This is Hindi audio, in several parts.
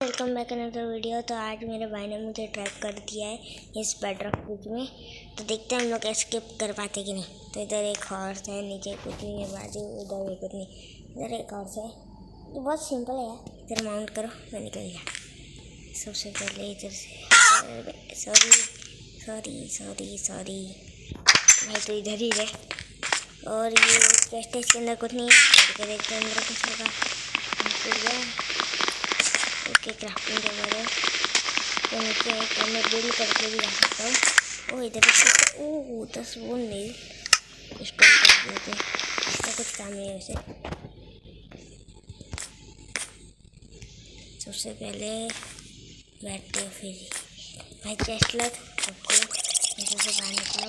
Welcome back another video. तो आज मेरे भाई ने मुझे ट्रैप कर दिया है इस बेडरॉक ब्रिज में। तो देखते हैं हम लोग एस्केप कर पाते कि नहीं। तो इधर एक हॉर्स है, नीचे कुछ नहीं है, बाजू उधर भी कुछ नहीं, इधर एक हॉर्स है। ये बहुत सिंपल है यार। इधर माउंट करो, मैं निकल गया। सबसे पहले इधर से सॉरी भाई, तो इधर ही है। और ये स्टेज के अंदर कुछ नहीं है, देखते हैं अंदर कुछ होगा। ओके, क्राफ्टिंग टेबल है, तो नीचे एक मैं बिल्ड करके भी आ सकता हूँ। ओ इधर ओह 10 वो नहीं स्टोर कर दिए थे, इसका कुछ काम नहीं है वैसे। सबसे पहले बैठते फिर भाई चेस्ट लग। ओके, इधर से बाहर निकलो।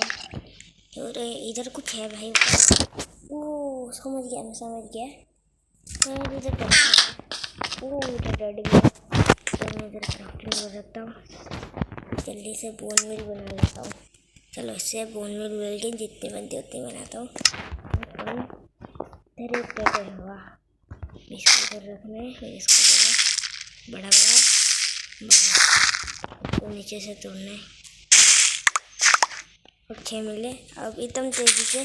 और इधर कुछ है भाई। ओह समझ गया, मैं समझ गया। तो इधर इधर डेड भी है, तो मैं इधर क्राफ्टिंग कर सकता हूँ। जल्दी से बोन मिल बना लेता हूँ। चलो इससे बोन मिल मिल के जितने बनते उतने बनाता हूँ। इधर एक पेड़ हुआ, इसको इधर रखना है, फिर इसको बड़ा तो नीचे से तोड़ना है। और 6 मिले। अब एकदम तेजी से,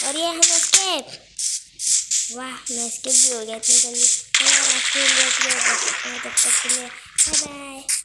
और ये हम एस्केप। वाह, मैं एस्केप भी हो गया इतनी जल्दी। तब तक के लिए बाय बाय।